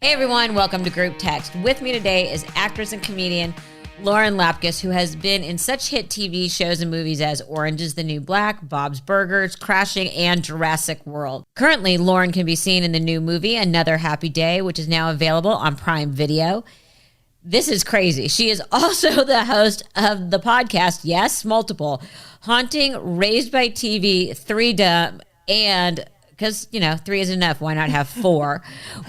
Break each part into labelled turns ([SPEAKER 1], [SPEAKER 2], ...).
[SPEAKER 1] Hey everyone, welcome to Group Text. With me today is actress and comedian Lauren Lapkus, who has been in such hit TV shows and movies as Orange is the New Black, Bob's Burgers, Crashing, and Jurassic World. Currently, Lauren can be seen in the new movie Another Happy Day, which is now available on Prime Video. This is crazy. She is also the host of the podcast, yes, multiple, Haunting, Raised by TV, Threedom, and... because, you know, 3 is enough. Why not have 4?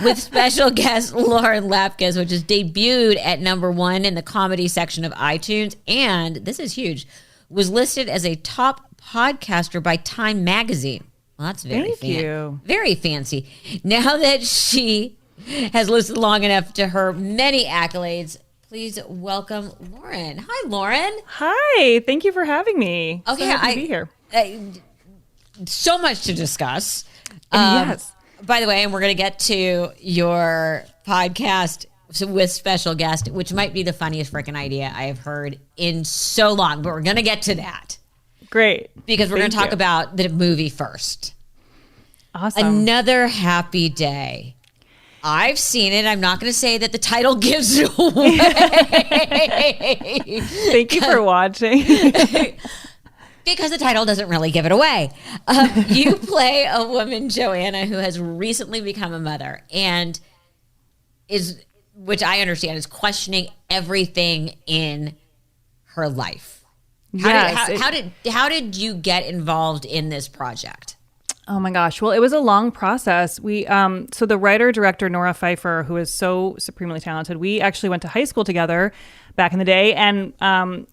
[SPEAKER 1] With special guest Lauren Lapkus, which is debuted at #1 in the comedy section of iTunes. And this is huge. Was listed as a top podcaster by Time Magazine. Well, that's very very fancy. Now that she has listened long enough to her many accolades, please welcome Lauren. Hi, Lauren.
[SPEAKER 2] Hi. Thank you for having me.
[SPEAKER 1] Okay,
[SPEAKER 2] so happy to be here.
[SPEAKER 1] So much to discuss.
[SPEAKER 2] Yes.
[SPEAKER 1] By the way, and we're going to get to your podcast with special guest, which might be the funniest freaking idea I have heard in so long, but we're going to get to that.
[SPEAKER 2] Great.
[SPEAKER 1] Because we're going to talk about the movie first.
[SPEAKER 2] Awesome.
[SPEAKER 1] Another Happy Day. I've seen it. I'm not going to say that the title gives it away.
[SPEAKER 2] Thank you for watching.
[SPEAKER 1] Because the title doesn't really give it away. You play a woman, Joanna, who has recently become a mother and is, which I understand, is questioning everything in her life. How did you get involved in this project?
[SPEAKER 2] Oh my gosh. Well, it was a long process. We so the writer director Nora Pfeiffer, who is so supremely talented, we actually went to high school together back in the day, and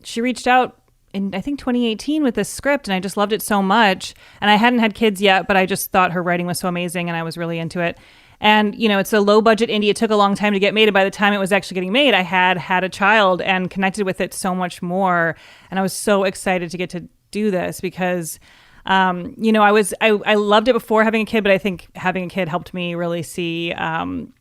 [SPEAKER 2] she reached out in, I think, 2018 with this script, and I just loved it so much. And I hadn't had kids yet, but I just thought her writing was so amazing, and I was really into it. And, you know, it's a low-budget indie. It took a long time to get made, and by the time it was actually getting made, I had a child and connected with it so much more. And I was so excited to get to do this because, you know, I loved it before having a kid, but I think having a kid helped me really see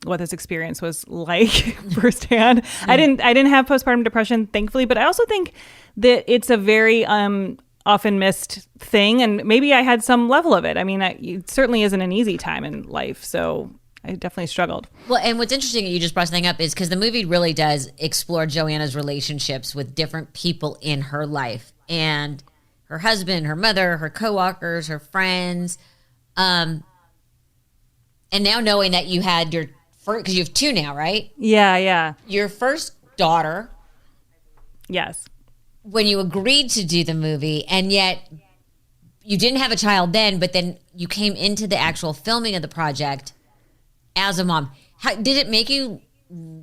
[SPEAKER 2] what this experience was like firsthand. Mm. I didn't have postpartum depression, thankfully, but I also think that it's a very often missed thing, and maybe I had some level of it. I mean, it certainly isn't an easy time in life, so I definitely struggled.
[SPEAKER 1] Well, and what's interesting that you just brought something up is because the movie really does explore Joanna's relationships with different people in her life, and her husband, her mother, her coworkers, her friends, and now knowing that you had your first, because you have 2 now, right?
[SPEAKER 2] Yeah.
[SPEAKER 1] Your first daughter.
[SPEAKER 2] Yes.
[SPEAKER 1] When you agreed to do the movie, and yet you didn't have a child then, but then you came into the actual filming of the project as a mom. Did it make you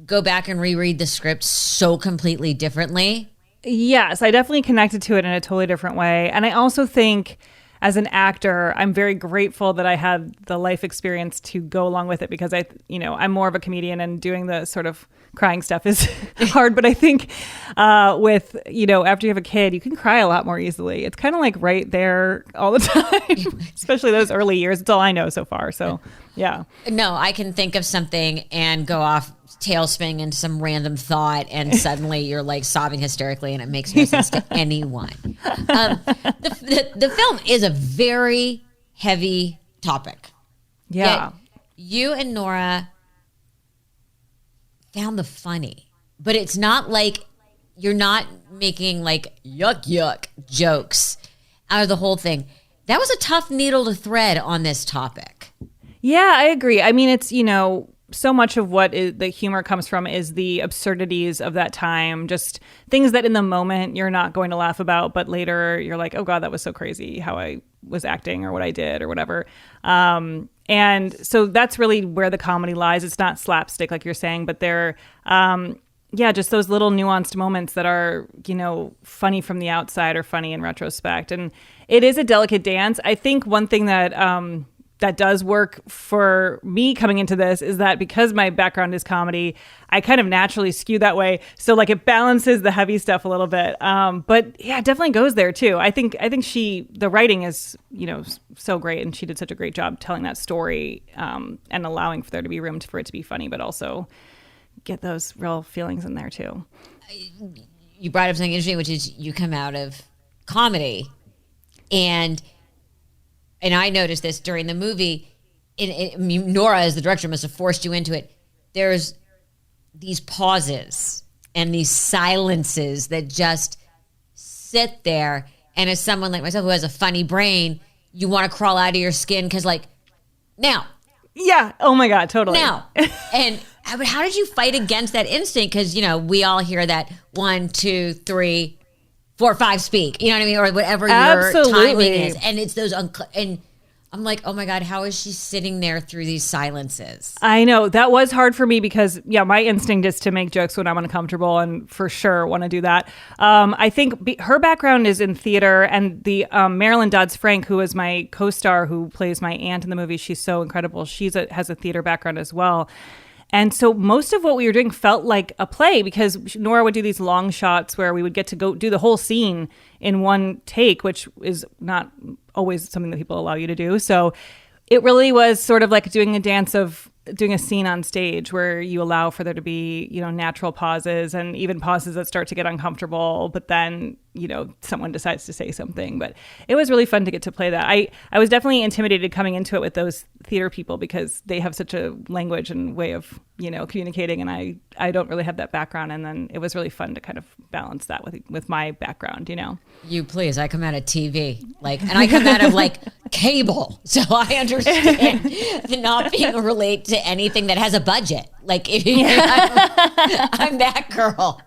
[SPEAKER 1] go back and reread the script so completely differently?
[SPEAKER 2] Yes, I definitely connected to it in a totally different way. And I also think as an actor, I'm very grateful that I had the life experience to go along with it, because I'm more of a comedian, and doing the sort of crying stuff is hard. But I think with, after you have a kid, you can cry a lot more easily. It's kind of like right there all the time, especially those early years. It's all I know so far. So, yeah.
[SPEAKER 1] No, I can think of something and go off tailspinning into some random thought, and suddenly you're like sobbing hysterically, and it makes no sense to anyone. The film is a very heavy topic.
[SPEAKER 2] Yeah.
[SPEAKER 1] Yet you and Nora found the funny, but it's not like you're not making like yuck jokes out of the whole thing. That was a tough needle to thread on this topic.
[SPEAKER 2] Yeah, I agree. I mean, it's, so much of what the humor comes from is the absurdities of that time, just things that in the moment you're not going to laugh about, but later you're like, oh God, that was so crazy how I was acting or what I did or whatever. And so that's really where the comedy lies. It's not slapstick like you're saying, but they're, just those little nuanced moments that are, funny from the outside or funny in retrospect. And it is a delicate dance. I think one thing that that does work for me coming into this is that because my background is comedy, I kind of naturally skew that way. So like it balances the heavy stuff a little bit. But yeah, it definitely goes there too. I think the writing is, so great, and she did such a great job telling that story and allowing for there to be room for it to be funny, but also get those real feelings in there too.
[SPEAKER 1] You brought up something interesting, which is you come out of comedy, and I noticed this during the movie. Nora, as the director, must have forced you into it. there's these pauses and these silences that just sit there. And as someone like myself who has a funny brain, you want to crawl out of your skin because like, now.
[SPEAKER 2] Yeah. Oh my God, totally.
[SPEAKER 1] Now. And but how did you fight against that instinct? Because, we all hear that 1, 2, 3, 4, 5 speak. You know what I mean? Or whatever your timing is. And it's those, and I'm like, oh my God, how is she sitting there through these silences?
[SPEAKER 2] I know. That was hard for me because, my instinct is to make jokes when I'm uncomfortable and for sure want to do that. I think her background is in theater, and the Marilyn Dodds-Frank, who is my co-star who plays my aunt in the movie, she's so incredible. Has a theater background as well. And so most of what we were doing felt like a play because Nora would do these long shots where we would get to go do the whole scene in one take, which is not always something that people allow you to do. So it really was sort of like doing a scene on stage where you allow for there to be, natural pauses and even pauses that start to get uncomfortable, but then, someone decides to say something. But it was really fun to get to play that. I was definitely intimidated coming into it with those theater people because they have such a language and way of, communicating, and I don't really have that background. And then it was really fun to kind of balance that with my background,
[SPEAKER 1] You please, I come out of TV, and I come out of cable, so I understand the not being relate to anything that has a budget. I'm that girl.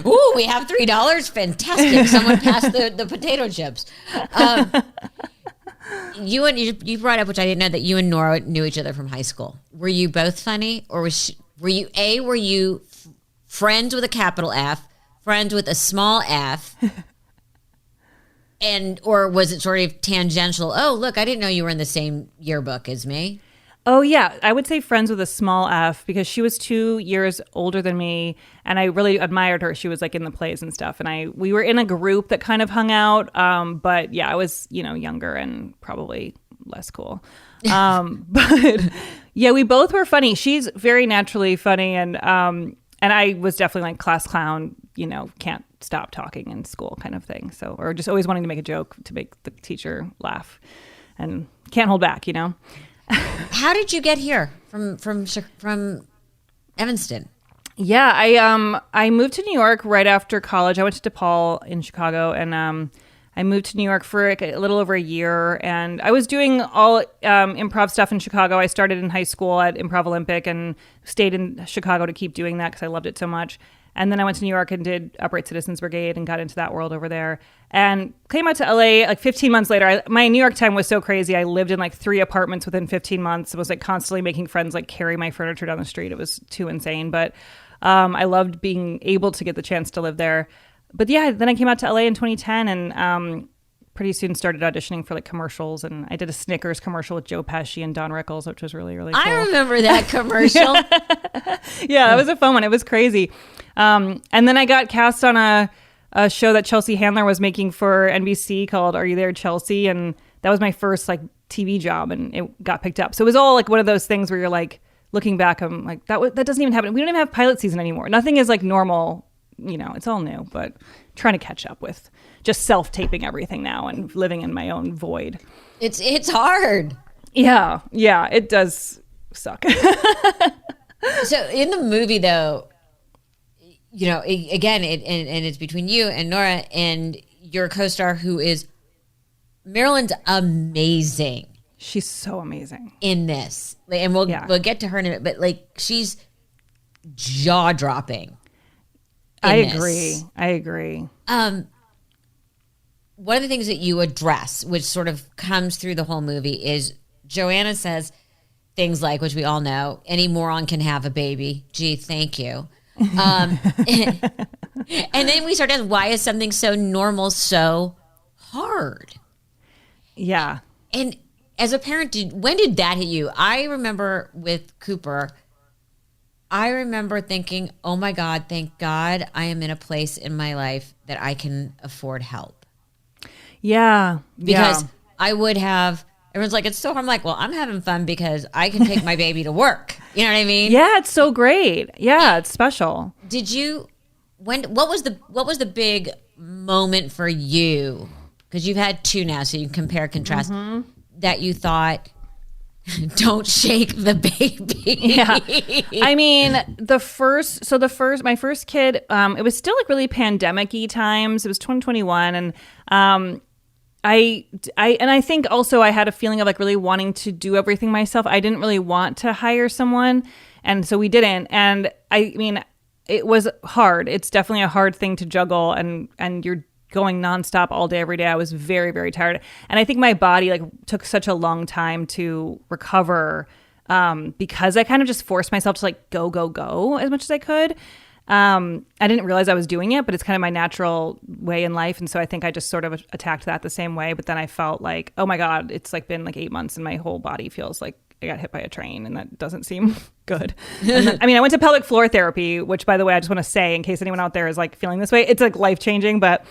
[SPEAKER 1] Ooh, we have $3. Fantastic. Someone passed the potato chips. You brought up, which I didn't know, that you and Nora knew each other from high school. Were you both funny, or were you friends with a capital F, friends with a small f, or was it sort of tangential? Oh, look, I didn't know you were in the same yearbook as me.
[SPEAKER 2] Oh, yeah. I would say friends with a small f because she was 2 years older than me, and I really admired her. She was in the plays and stuff, and we were in a group that kind of hung out. But yeah, I was younger and probably less cool. But yeah, we both were funny. She's very naturally funny, and I was definitely class clown. Can't stop talking in school kind of thing. So, or just always wanting to make a joke to make the teacher laugh, and can't hold back.
[SPEAKER 1] How did you get here from Evanston?
[SPEAKER 2] Yeah, I moved to New York right after college. I went to DePaul in Chicago, and I moved to New York for a little over a year. And I was doing all improv stuff in Chicago. I started in high school at Improv Olympic and stayed in Chicago to keep doing that because I loved it so much. And then I went to New York and did Upright Citizens Brigade and got into that world over there. And came out to LA 15 months later. My New York time was so crazy. I lived in 3 apartments within 15 months. I was constantly making friends carry my furniture down the street. It was too insane. But I loved being able to get the chance to live there. But yeah, then I came out to LA in 2010 and pretty soon started auditioning for commercials. And I did a Snickers commercial with Joe Pesci and Don Rickles, which was really, really cool.
[SPEAKER 1] I remember that commercial.
[SPEAKER 2] Yeah, it was a fun one. It was crazy. And then I got cast on a show that Chelsea Handler was making for NBC called Are You There, Chelsea? And that was my first TV job, and it got picked up. So it was all one of those things where you're looking back, I'm that doesn't even happen. We don't even have pilot season anymore. Nothing is normal. It's all new, but trying to catch up with just self-taping everything now and living in my own void.
[SPEAKER 1] It's hard.
[SPEAKER 2] Yeah, it does suck.
[SPEAKER 1] So in the movie, though, again, and it's between you and Nora and your co-star, who is Marilyn's amazing.
[SPEAKER 2] She's so amazing
[SPEAKER 1] in this, and we'll get to her in a minute. But she's jaw dropping.
[SPEAKER 2] I agree.
[SPEAKER 1] One of the things that you address, which sort of comes through the whole movie, is Joanna says things like, which we all know, any moron can have a baby. Gee, thank you. And then we start asking, why is something so normal so hard?
[SPEAKER 2] Yeah.
[SPEAKER 1] And as a parent, when did that hit you? I remember with Cooper, I remember thinking, oh my God, thank God I am in a place in my life that I can afford help.
[SPEAKER 2] Yeah.
[SPEAKER 1] Because I would have, everyone's like, it's so hard. I'm like, well, I'm having fun because I can take my baby to work. You know what I mean?
[SPEAKER 2] Yeah, it's so great. Yeah, it's special.
[SPEAKER 1] Did you, what was the big moment for you? Because you've had 2 now, so you compare, contrast, that you thought, Don't shake the baby.
[SPEAKER 2] Yeah. I mean, my first kid, it was still like really pandemic-y times. It was 2021. And I think also I had a feeling of like really wanting to do everything myself. I didn't really want to hire someone. And so we didn't. And I mean, it was hard. It's definitely a hard thing to juggle, and you're going nonstop all day, every day. I was very, very tired. And I think my body like took such a long time to recover because I kind of just forced myself to like go as much as I could. I didn't realize I was doing it, but it's kind of my natural way in life. And so I think I just sort of attacked that the same way. But then I felt like, oh my God, it's like been like 8 months and my whole body feels like I got hit by a train, and that doesn't seem good. And then, I mean, I went to pelvic floor therapy, which, by the way, I just want to say in case anyone out there is like feeling this way, it's like life-changing, but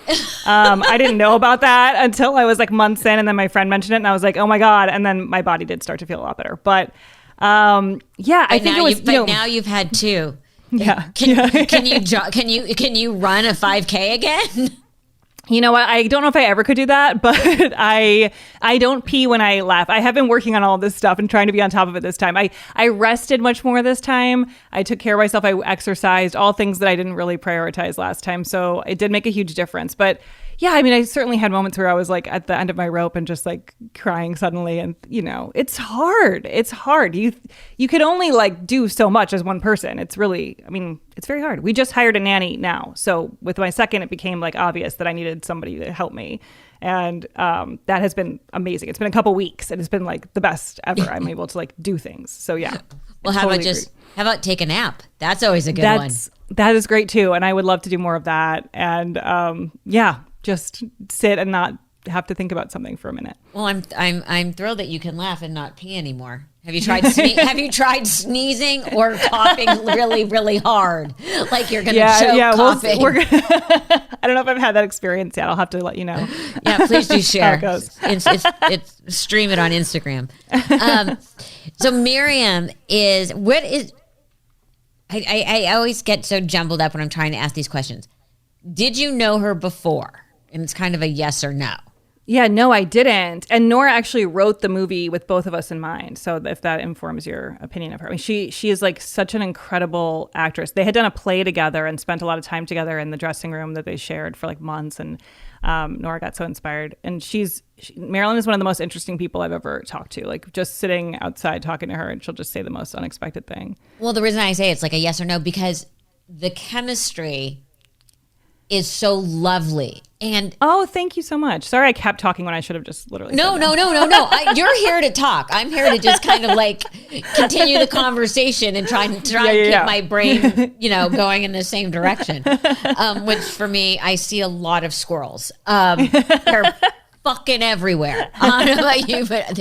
[SPEAKER 2] I didn't know about that until I was like months in, and then my friend mentioned it, and I was like, oh my God. And then my body did start to feel a lot better. But yeah, I think it was,
[SPEAKER 1] now you've had two.
[SPEAKER 2] Yeah.
[SPEAKER 1] Can you run a 5K again?
[SPEAKER 2] You know what? I don't know if I ever could do that, but I don't pee when I laugh. I have been working on all this stuff and trying to be on top of it this time. I rested much more this time. I took care of myself. I exercised, all things that I didn't really prioritize last time. So it did make a huge difference. But yeah, I mean, I certainly had moments where I was like at the end of my rope and just like crying suddenly. And, you know, it's hard. It's hard. You could only like do so much as one person. It's really, I mean, it's very hard. We just hired a nanny now. So with my second, it became like obvious that I needed somebody to help me. And that has been amazing. It's been a couple weeks and it's been like the best ever. I'm able to like do things. So yeah.
[SPEAKER 1] Well, how about take a nap? That's always a good one.
[SPEAKER 2] That is great too. And I would love to do more of that. And yeah, just sit and not have to think about something for a minute.
[SPEAKER 1] Well, I'm thrilled that you can laugh and not pee anymore. Have you tried sneezing or coughing really, really hard? Like you're going to choke coughing.
[SPEAKER 2] I don't know if I've had that experience yet. I'll have to let you know.
[SPEAKER 1] Yeah, please do share.
[SPEAKER 2] How it goes.
[SPEAKER 1] It's stream it on Instagram. So Miriam I always get so jumbled up when I'm trying to ask these questions. Did you know her before? And it's kind of a yes or no.
[SPEAKER 2] Yeah, no, I didn't. And Nora actually wrote the movie with both of us in mind. So if that informs your opinion of her. I mean, she is like such an incredible actress. They had done a play together and spent a lot of time together in the dressing room that they shared for like months. And Nora got so inspired. And Marilyn is one of the most interesting people I've ever talked to. Like just sitting outside talking to her and she'll just say the most unexpected thing.
[SPEAKER 1] Well, the reason I say it's like a yes or no, because the chemistry is so lovely. And
[SPEAKER 2] oh, thank you so much. Sorry, I kept talking when I should have just literally
[SPEAKER 1] No. You're here to talk. I'm here to just kind of like continue the conversation and try and keep my brain, going in the same direction. Which for me, I see a lot of squirrels. They're fucking everywhere. I don't know about you, but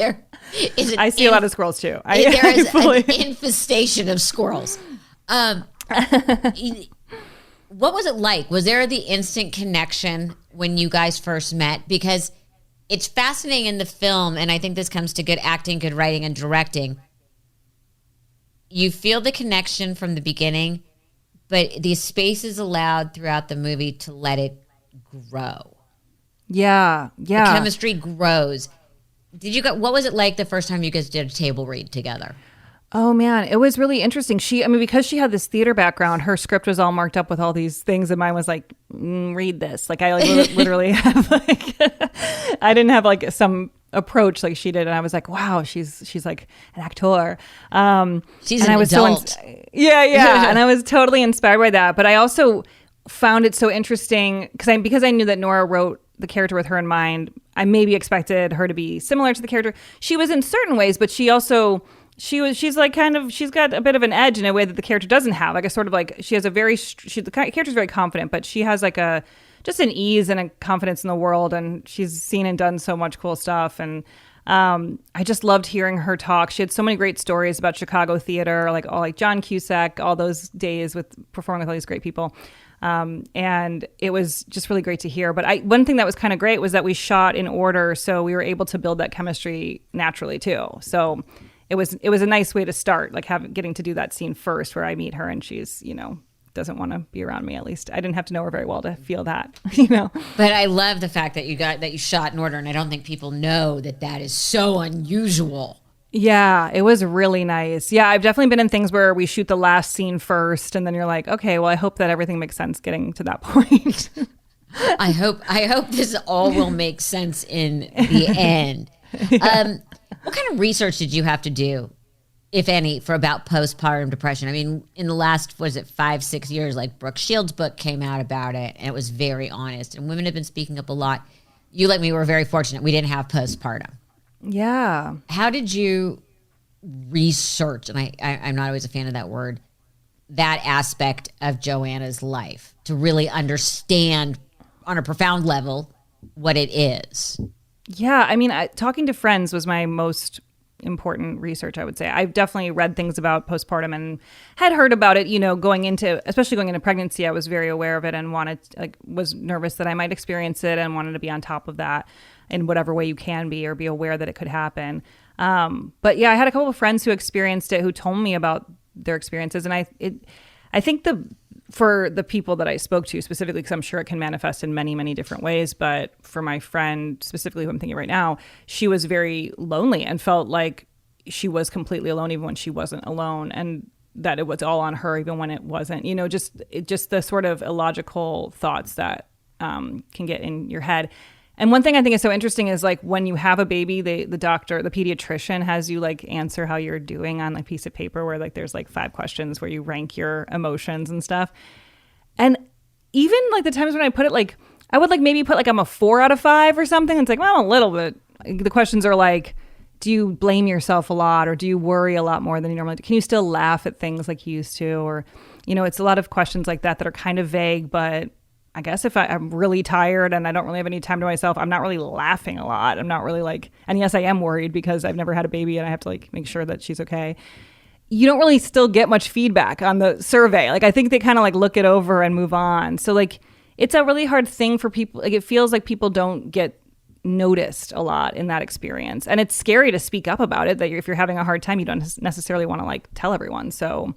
[SPEAKER 2] I see a lot of squirrels too.
[SPEAKER 1] There is an infestation of squirrels. What was it like? Was there the instant connection when you guys first met? Because it's fascinating in the film, and I think this comes to good acting, good writing, and directing. You feel the connection from the beginning, but the space is allowed throughout the movie to let it grow.
[SPEAKER 2] Yeah.
[SPEAKER 1] The chemistry grows. What was it like the first time you guys did a table read together?
[SPEAKER 2] Oh man, it was really interesting. Because she had this theater background, her script was all marked up with all these things, and mine was like, read this. Like I literally have like, I didn't have like some approach like she did, and I was like, wow, she's like an actor.
[SPEAKER 1] She's an adult.
[SPEAKER 2] Yeah, and I was totally inspired by that. But I also found it so interesting because I knew that Nora wrote the character with her in mind. I maybe expected her to be similar to the character. She was in certain ways, but she also. She's like she's got a bit of an edge in a way that the character doesn't have. Like a sort of like the character's very confident, but she has like just an ease and a confidence in the world, and she's seen and done so much cool stuff. And I just loved hearing her talk. She had so many great stories about Chicago theater, like John Cusack, all those days with performing with all these great people. And it was just really great to hear. But one thing that was kind of great was that we shot in order, so we were able to build that chemistry naturally too. So it was a nice way to start, like getting to do that scene first where I meet her and she's, doesn't want to be around me. At least I didn't have to know her very well to feel that,
[SPEAKER 1] But I love the fact that you shot in order, and I don't think people know that is so unusual.
[SPEAKER 2] Yeah, it was really nice. Yeah, I've definitely been in things where we shoot the last scene first, and then you're like, okay, well, I hope that everything makes sense getting to that point.
[SPEAKER 1] I hope this all will make sense in the end. What kind of research did you have to do, if any, for about postpartum depression? I mean, in the last, 5-6 years, like Brooke Shields' book came out about it, and it was very honest. And women have been speaking up a lot. You, like me, were very fortunate. We didn't have postpartum.
[SPEAKER 2] Yeah.
[SPEAKER 1] How did you research, and I'm not always a fan of that word, that aspect of Joanna's life to really understand on a profound level what it is?
[SPEAKER 2] Yeah, I mean, talking to friends was my most important research, I would say. I've definitely read things about postpartum and had heard about it, especially going into pregnancy. I was very aware of it and was nervous that I might experience it and wanted to be on top of that in whatever way you can be, or be aware that it could happen. But yeah, I had a couple of friends who experienced it who told me about their experiences. And I think for the people that I spoke to specifically, because I'm sure it can manifest in many, many different ways. But for my friend specifically, who I'm thinking right now, she was very lonely and felt like she was completely alone, even when she wasn't alone, and that it was all on her, even when it wasn't. Just the sort of illogical thoughts that can get in your head. And one thing I think is so interesting is like when you have a baby, the doctor, the pediatrician has you like answer how you're doing on like a piece of paper where like there's like 5 questions where you rank your emotions and stuff. And even like the times when I put it, like I would like maybe put like I'm a 4 out of 5 or something. It's like, well, a little bit. The questions are like, do you blame yourself a lot, or do you worry a lot more than you normally do? Can you still laugh at things like you used to? Or, it's a lot of questions like that are kind of vague, but I guess if I'm really tired and I don't really have any time to myself, I'm not really laughing a lot. I'm not really like, and yes, I am worried because I've never had a baby and I have to like make sure that she's okay. You don't really still get much feedback on the survey. Like I think they kind of like look it over and move on. So like it's a really hard thing for people. Like it feels like people don't get noticed a lot in that experience. And it's scary to speak up about it, that if you're having a hard time, you don't necessarily want to like tell everyone. So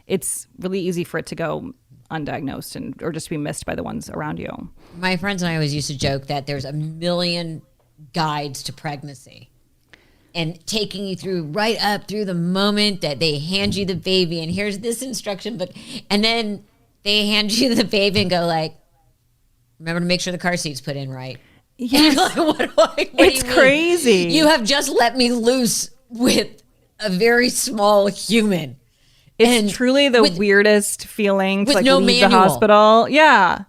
[SPEAKER 2] it's really easy for it to go undiagnosed or just be missed by the ones around you.
[SPEAKER 1] My friends and I always used to joke that there's a million guides to pregnancy, and taking you through right up through the moment that they hand you the baby and here's this instruction book, and then they hand you the baby and go like, remember to make sure the car seat's put in right.
[SPEAKER 2] Yes.
[SPEAKER 1] What
[SPEAKER 2] it's crazy.
[SPEAKER 1] You have just let me loose with a very small human.
[SPEAKER 2] It's truly the weirdest feeling to like
[SPEAKER 1] no
[SPEAKER 2] leave
[SPEAKER 1] manual.
[SPEAKER 2] The hospital. Yeah.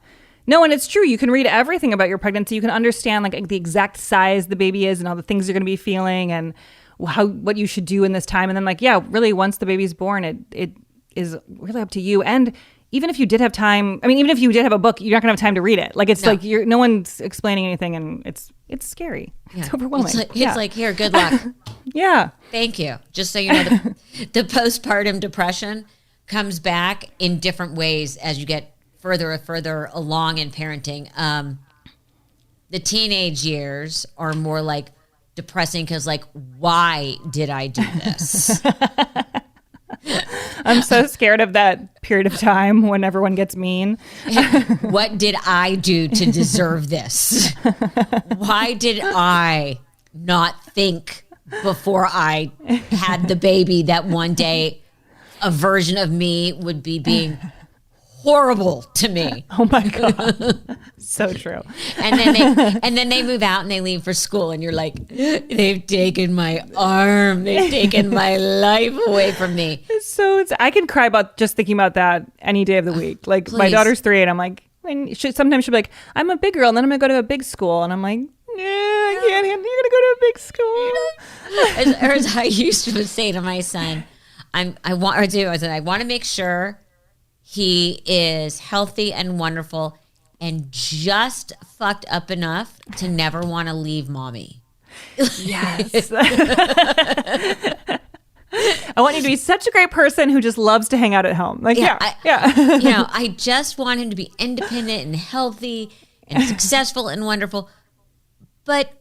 [SPEAKER 2] No, and it's true. You can read everything about your pregnancy. You can understand like the exact size the baby is and all the things you're going to be feeling and what you should do in this time. And then like, yeah, really once the baby's born, it is really up to you. And even if you did have time, even if you did have a book, you're not going to have time to read it. Like it's like no one's explaining anything, and it's scary. Yeah. It's overwhelming.
[SPEAKER 1] It's like here, good luck.
[SPEAKER 2] Yeah.
[SPEAKER 1] Thank you. Just so you know, the postpartum depression comes back in different ways as you get further and further along in parenting. The teenage years are more like depressing because like, why did I do this?
[SPEAKER 2] I'm so scared of that period of time when everyone gets mean.
[SPEAKER 1] What did I do to deserve this? Why did I not think before I had the baby that one day a version of me would be being horrible to me?
[SPEAKER 2] Oh my God. So true.
[SPEAKER 1] And then they move out and they leave for school, and you're like, they've taken my arm, they've taken my life away from me.
[SPEAKER 2] So I can cry about just thinking about that any day of the week. Like
[SPEAKER 1] Please.
[SPEAKER 2] My daughter's 3 and I'm like, sometimes she'll be like, I'm a big girl and then I'm gonna go to a big school, and I'm like, yeah, I can't. You're gonna go to a big school.
[SPEAKER 1] As I used to say to my son, I want to make sure he is healthy and wonderful and just fucked up enough to never want to leave mommy.
[SPEAKER 2] Yes. I want you to be such a great person who just loves to hang out at home. Like, yeah.
[SPEAKER 1] I just want him to be independent and healthy and successful and wonderful. But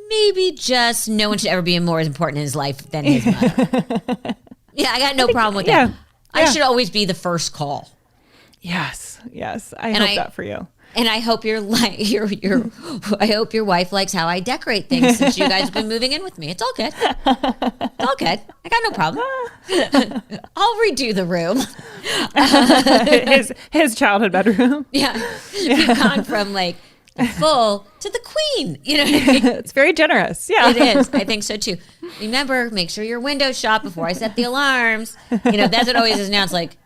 [SPEAKER 1] maybe just no one should ever be more important in his life than his mother. Yeah, I got no problem with that. I should always be the first call.
[SPEAKER 2] Yes. I hope that for you.
[SPEAKER 1] And I hope I hope your wife likes how I decorate things since you guys have been moving in with me. It's all good. It's all good. I got no problem. I'll redo the room.
[SPEAKER 2] His childhood bedroom.
[SPEAKER 1] Yeah. We've gone from like the full to the queen. You know what I mean?
[SPEAKER 2] It's very generous. Yeah.
[SPEAKER 1] It is. I think so too. Remember, make sure your windows shut before I set the alarms. You know, that's what always is now. It's like,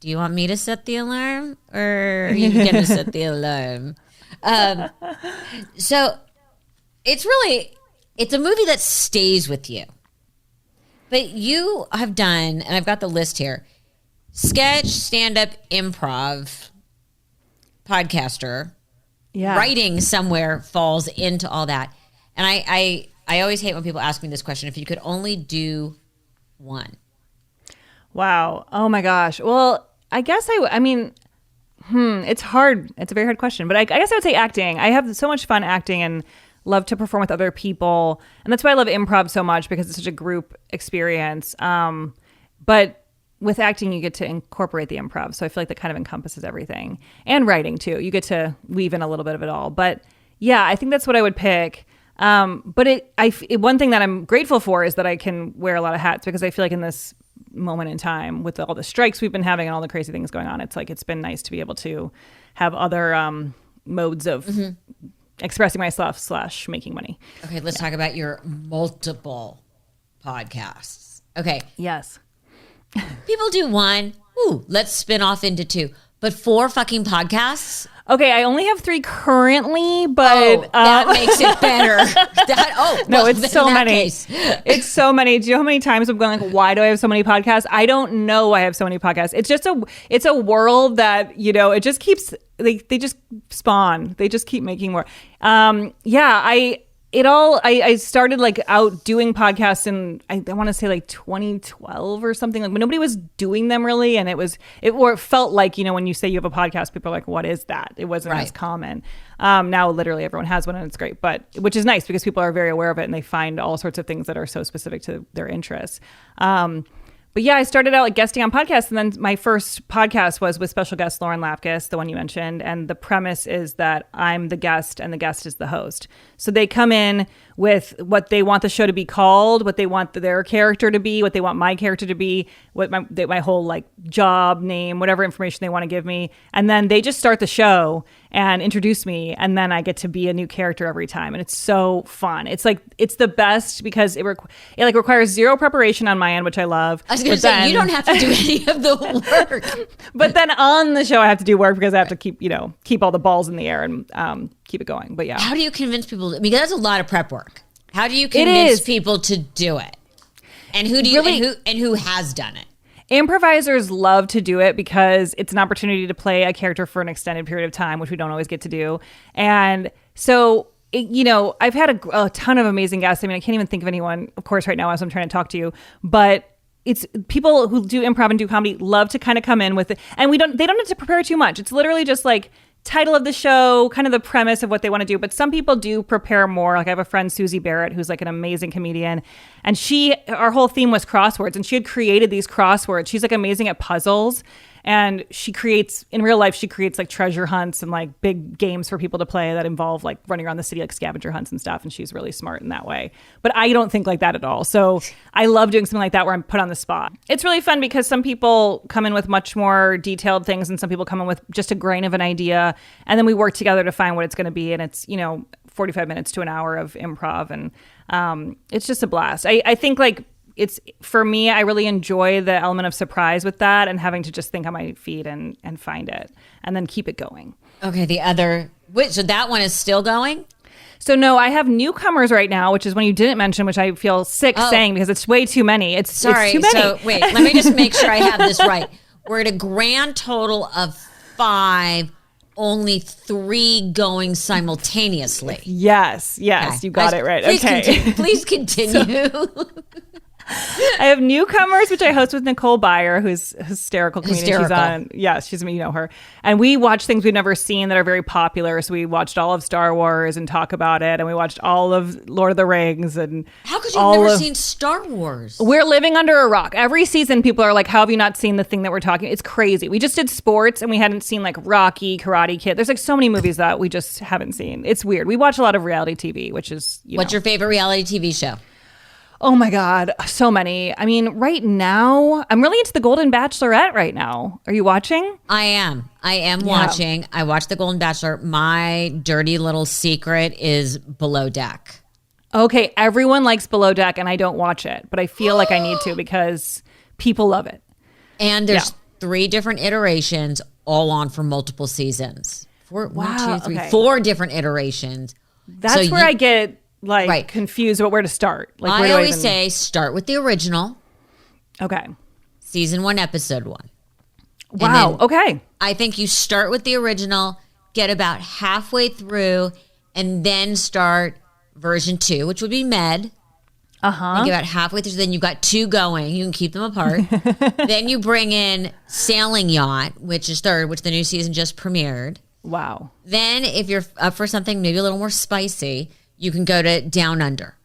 [SPEAKER 1] do you want me to set the alarm or are you going to set the alarm? So it's a movie that stays with you. But you have done, and I've got the list here, sketch, stand-up, improv, podcaster, writing somewhere falls into all that. And I always hate when people ask me this question, if you could only do one.
[SPEAKER 2] Wow. Oh my gosh. Well, I guess it's hard. It's a very hard question, but I guess I would say acting. I have so much fun acting and love to perform with other people. And that's why I love improv so much, because it's such a group experience. But with acting, you get to incorporate the improv. So I feel like that kind of encompasses everything, and writing too. You get to weave in a little bit of it all. But yeah, I think that's what I would pick. But one thing that I'm grateful for is that I can wear a lot of hats, because I feel like in this moment in time with all the strikes we've been having and all the crazy things going on, it's been nice to be able to have other modes of expressing myself / making money.
[SPEAKER 1] Okay, let's talk about your multiple podcasts. Okay.
[SPEAKER 2] Yes.
[SPEAKER 1] People do one. Ooh, let's spin off into two. But 4 fucking podcasts?
[SPEAKER 2] Okay, I only have 3 currently, but
[SPEAKER 1] that makes it better.
[SPEAKER 2] It's so many. It's so many. Do you know how many times I'm going like, why do I have so many podcasts? I don't know why I have so many podcasts. It's a world that, it just keeps, they just spawn. They just keep making more. I started like out doing podcasts in, I want to say like 2012 or something, like when nobody was doing them really. And it felt like, when you say you have a podcast, people are like, what is that? It wasn't as common. Now literally everyone has one and it's great, which is nice because people are very aware of it and they find all sorts of things that are so specific to their interests. But yeah, I started out like guesting on podcasts, and then my first podcast was with special guest Lauren Lapkus, the one you mentioned. And the premise is that I'm the guest and the guest is the host. So they come in with what they want the show to be called, what they want their character to be, what they want my character to be, what my whole like job name, whatever information they want to give me. And then they just start the show and introduce me, and then I get to be a new character every time, and it's so fun. It's the best because it requires zero preparation on my end, which I love.
[SPEAKER 1] I was going to say, you don't have to do any of the work.
[SPEAKER 2] But then on the show, I have to do work because I have to keep all the balls in the air and keep it going. But yeah,
[SPEAKER 1] how do you convince people? Because that's a lot of prep work. How do you convince people to do it? And who do you and who has done it?
[SPEAKER 2] Improvisers love to do it because it's an opportunity to play a character for an extended period of time, which we don't always get to do. And so, I've had a ton of amazing guests. I mean, I can't even think of anyone, of course, right now as I'm trying to talk to you, but it's people who do improv and do comedy love to kind of come in with it. And they don't have to prepare too much. It's literally just like title of the show, kind of the premise of what they want to do. But some people do prepare more. Like I have a friend, Susie Barrett, who's like an amazing comedian. And our whole theme was crosswords. And she had created these crosswords. She's like amazing at puzzles. And in real life, she creates like treasure hunts and like big games for people to play that involve like running around the city, like scavenger hunts and stuff. And she's really smart in that way. But I don't think like that at all. So I love doing something like that where I'm put on the spot. It's really fun because some people come in with much more detailed things and some people come in with just a grain of an idea. And then we work together to find what it's going to be. And it's, 45 minutes to an hour of improv. And it's just a blast. I think like, for me, I really enjoy the element of surprise with that and having to just think on my feet and find it and then keep it going.
[SPEAKER 1] Okay, so that one is still going?
[SPEAKER 2] So no, I have Newcomers right now, which is one you didn't mention, which I feel sick saying because it's way too many. It's too many.
[SPEAKER 1] So wait, let me just make sure I have this right. We're at a grand total of 5, only 3 going simultaneously.
[SPEAKER 2] Yes, okay. You got it right.
[SPEAKER 1] Please continue.
[SPEAKER 2] I have Newcomers, which I host with Nicole Byer, who's a hysterical comedian. She's on, you know her. And we watch things we've never seen that are very popular. So we watched all of Star Wars and talk about it. And we watched all of Lord of the Rings. And
[SPEAKER 1] how could you have never seen Star Wars?
[SPEAKER 2] We're living under a rock. Every season, people are like, how have you not seen the thing that we're talking? It's crazy. We just did sports and we hadn't seen like Rocky, Karate Kid. There's like so many movies that we just haven't seen. It's weird. We watch a lot of reality TV, which is,
[SPEAKER 1] What's your favorite reality TV show?
[SPEAKER 2] Oh my God, so many. I mean, right now, I'm really into The Golden Bachelorette right now. Are you watching?
[SPEAKER 1] I am watching. I watched The Golden Bachelor. My dirty little secret is Below Deck.
[SPEAKER 2] Okay, everyone likes Below Deck and I don't watch it, but I feel like I need to because people love it.
[SPEAKER 1] And there's 3 different iterations all on for multiple seasons. 4 different iterations.
[SPEAKER 2] That's where I get confused about where to start. Like,
[SPEAKER 1] I always say start with the original.
[SPEAKER 2] Okay.
[SPEAKER 1] Season 1, episode 1.
[SPEAKER 2] Wow. Okay.
[SPEAKER 1] I think you start with the original, get about halfway through, and then start version 2, which would be Med. And get about halfway through, then you've got 2 going. You can keep them apart. Then you bring in Sailing Yacht, which is 3rd, which the new season just premiered.
[SPEAKER 2] Wow.
[SPEAKER 1] Then if you're up for something maybe a little more spicy, you can go to Down Under.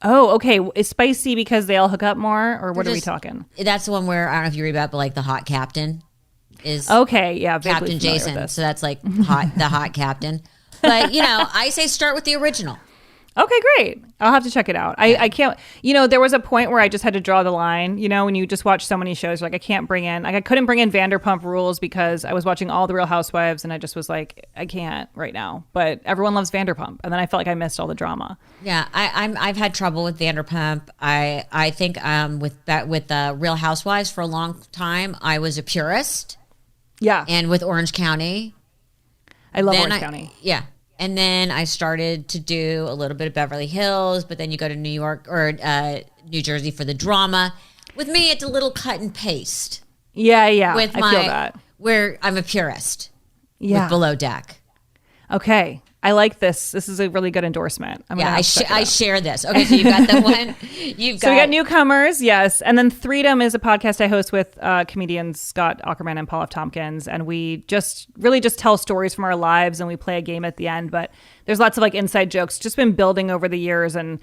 [SPEAKER 2] Oh, okay. Is spicy because they all hook up more, or what are we talking?
[SPEAKER 1] That's the one where, I don't know if you read about, but like the hot captain is
[SPEAKER 2] Captain
[SPEAKER 1] Jason. So that's like the hot captain. But, I say start with the original.
[SPEAKER 2] Okay, great. I'll have to check it out. I can't, there was a point where I just had to draw the line, when you just watch so many shows, like I couldn't bring in Vanderpump Rules because I was watching all the Real Housewives and I just was like, I can't right now, but everyone loves Vanderpump. And then I felt like I missed all the drama.
[SPEAKER 1] Yeah. I've had trouble with Vanderpump. I think with the Real Housewives for a long time, I was a purist.
[SPEAKER 2] Yeah.
[SPEAKER 1] And with Orange County.
[SPEAKER 2] I love Orange County.
[SPEAKER 1] Yeah. And then I started to do a little bit of Beverly Hills, but then you go to New York or New Jersey for the drama. With me, it's a little cut and paste.
[SPEAKER 2] Yeah. I feel that.
[SPEAKER 1] Where I'm a purist.
[SPEAKER 2] Yeah.
[SPEAKER 1] With Below Deck.
[SPEAKER 2] Okay. I like this. This is a really good endorsement.
[SPEAKER 1] I share this. Okay, so you got that one.
[SPEAKER 2] We got Newcomers, yes. And then Threedom is a podcast I host with comedians Scott Aukerman and Paul F. Tompkins. And we just tell stories from our lives and we play a game at the end. But there's lots of like inside jokes just been building over the years. And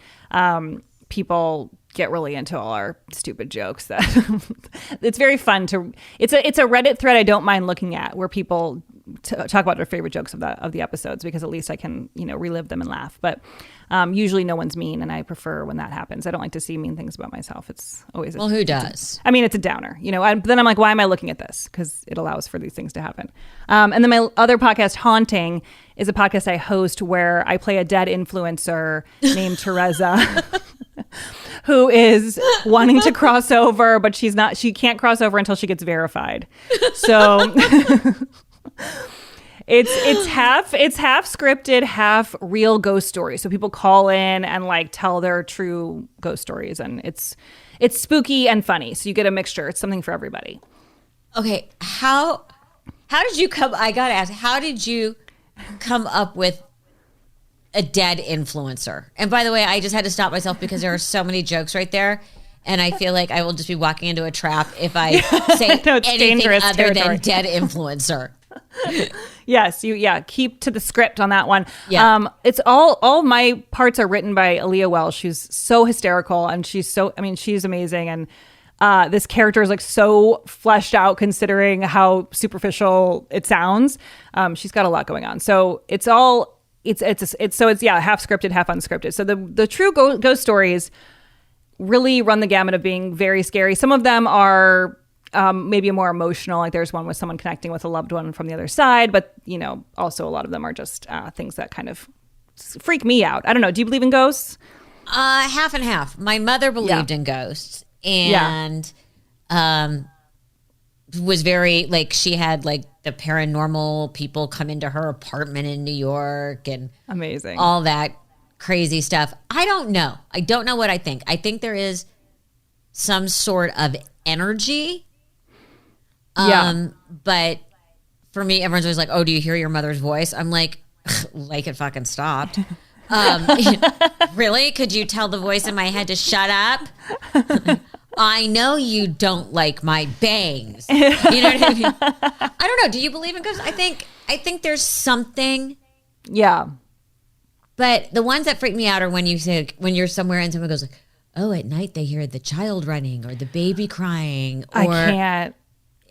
[SPEAKER 2] people get really into all our stupid jokes. That it's very fun it's a Reddit thread I don't mind looking at where people talk about their favorite jokes of the episodes because at least I can relive them and laugh. But usually no one's mean, and I prefer when that happens. I don't like to see mean things about myself. It's always
[SPEAKER 1] who does?
[SPEAKER 2] It's a downer, then I'm like, why am I looking at this? Because it allows for these things to happen. And then my other podcast, Haunting, is a podcast I host where I play a dead influencer named Teresa. Who is wanting to cross over, but she can't cross over until she gets verified. So it's half scripted, half real ghost stories. So people call in and like tell their true ghost stories, and it's spooky and funny. So you get a mixture. It's something for everybody.
[SPEAKER 1] Okay, how did you come? I gotta ask, how did you come up with a dead influencer? And by the way, I just had to stop myself because there are so many jokes right there. And I feel like I will just be walking into a trap if I say anything other than dead influencer.
[SPEAKER 2] Yes, keep to the script on that one.
[SPEAKER 1] Yeah.
[SPEAKER 2] It's all my parts are written by Aaliyah Welsh. She's so hysterical and she's amazing. And this character is like so fleshed out considering how superficial it sounds. She's got a lot going on. So it's half scripted, half unscripted. So the true ghost stories really run the gamut of being very scary. Some of them are maybe more emotional. Like there's one with someone connecting with a loved one from the other side, but also a lot of them are just things that kind of freak me out. I don't know. Do you believe in ghosts?
[SPEAKER 1] Half and half. My mother believed in ghosts and was very like, she had like the paranormal people come into her apartment in New York and
[SPEAKER 2] amazing,
[SPEAKER 1] all that crazy stuff. I don't know what I think. I think there is some sort of energy. But for me, everyone's always like, oh, do you hear your mother's voice? I'm like it fucking stopped. Really? Could you tell the voice in my head to shut up? I know you don't like my bangs. You know what I mean? I don't know. Do you believe in ghosts? I think there's something.
[SPEAKER 2] Yeah.
[SPEAKER 1] But the ones that freak me out are when you're somewhere and someone goes like, oh, at night they hear the child running or the baby crying. Or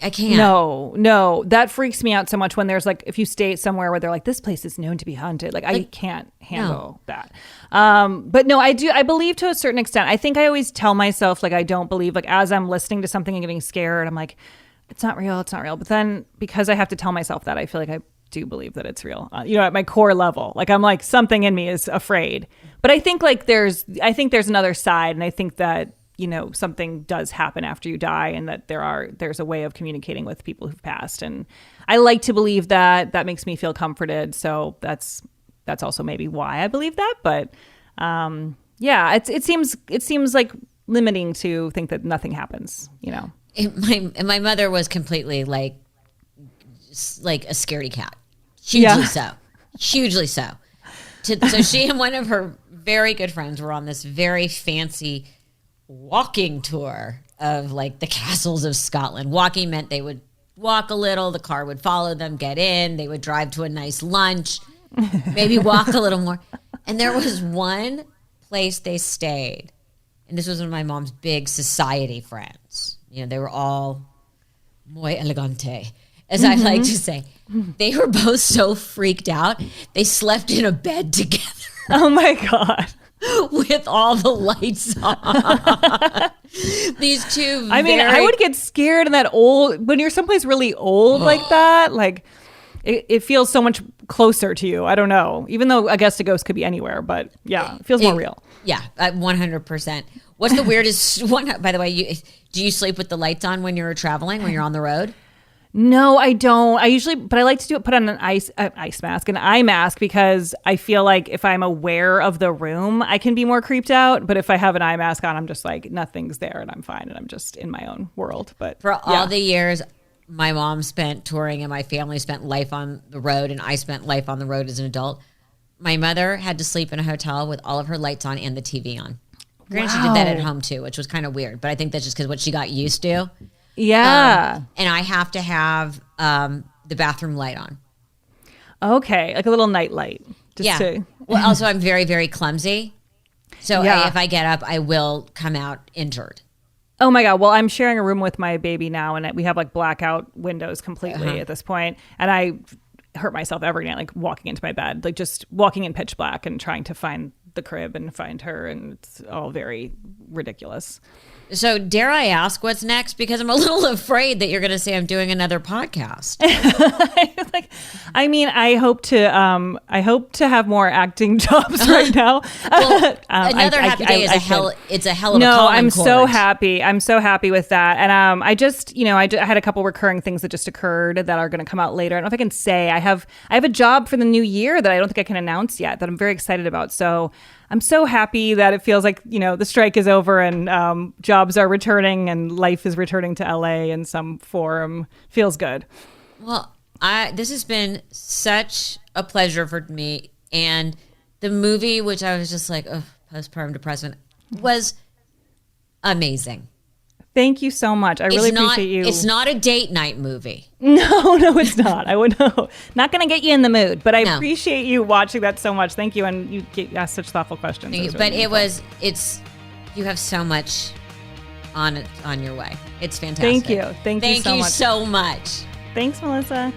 [SPEAKER 1] I can't.
[SPEAKER 2] No, that freaks me out so much when there's like, if you stay somewhere where they're like, this place is known to be haunted. Like I can't handle that. But no, I believe to a certain extent. I think I always tell myself like, I don't believe, like as I'm listening to something and getting scared, I'm like, it's not real. But then because I have to tell myself that, I feel like I do believe that it's real, at my core level. Like I'm like, something in me is afraid. But I think like there's another side. And I think that, something does happen after you die and that there's a way of communicating with people who've passed. And I like to believe that makes me feel comforted. So that's also maybe why I believe that. But it seems like limiting to think that nothing happens,
[SPEAKER 1] My mother was completely like a scaredy cat. Hugely so. So she and one of her very good friends were on this very fancy walking tour of like the castles of Scotland. Walking meant they would walk a little, the car would follow them, get in, they would drive to a nice lunch, maybe walk a little more. And there was one place they stayed, and this was one of my mom's big society friends. They were all muy elegante, as I like to say. They were both so freaked out, they slept in a bed together.
[SPEAKER 2] Oh my God.
[SPEAKER 1] With all the lights on. These two
[SPEAKER 2] I would get scared in that when you're someplace really old like that, like it feels so much closer to you. I don't know. Even though I guess a ghost could be anywhere, but yeah, it feels more real.
[SPEAKER 1] Yeah, 100%. What's the weirdest one? By the way, do you sleep with the lights on when you're traveling, when you're on the road?
[SPEAKER 2] No, I don't. But I like to put on an eye mask, because I feel like if I'm aware of the room, I can be more creeped out. But if I have an eye mask on, I'm just like, nothing's there and I'm fine and I'm just in my own world. But
[SPEAKER 1] for all the years my mom spent touring and my family spent life on the road and I spent life on the road as an adult, my mother had to sleep in a hotel with all of her lights on and the TV on. Granted, she did that at home too, which was kind of weird. But I think that's just because what she got used to.
[SPEAKER 2] Yeah.
[SPEAKER 1] And I have to have the bathroom light on.
[SPEAKER 2] Okay. Like a little night light.
[SPEAKER 1] Well, also I'm very, very clumsy. So if I get up, I will come out injured.
[SPEAKER 2] Oh my God. Well, I'm sharing a room with my baby now and we have like blackout windows completely at this point. And I hurt myself every night, like walking into my bed, like just walking in pitch black and trying to find the crib and find her. And it's all very ridiculous.
[SPEAKER 1] So dare I ask what's next? Because I'm a little afraid that you're going to say I'm doing another podcast.
[SPEAKER 2] I hope to have more acting jobs right now.
[SPEAKER 1] Well, another happy day is it's a hell of a calling
[SPEAKER 2] I'm
[SPEAKER 1] chord.
[SPEAKER 2] so happy. I'm so happy with that. And I just, I had a couple recurring things that just occurred that are going to come out later. I don't know if I can say. I have a job for the new year that I don't think I can announce yet that I'm very excited about. So I'm so happy that it feels like, the strike is over and jobs are returning and life is returning to LA in some form. Feels good.
[SPEAKER 1] Well, this has been such a pleasure for me. And the movie, which I was just like, postpartum depression, was amazing.
[SPEAKER 2] Thank you so much. I really appreciate you.
[SPEAKER 1] It's not a date night movie.
[SPEAKER 2] No, it's not. I would know. Not going to get you in the mood, but I appreciate you watching that so much. Thank you. And you asked such thoughtful questions.
[SPEAKER 1] You have so much on your way. It's fantastic.
[SPEAKER 2] Thank you. Thank you so much.
[SPEAKER 1] So much.
[SPEAKER 2] Thanks, Melissa.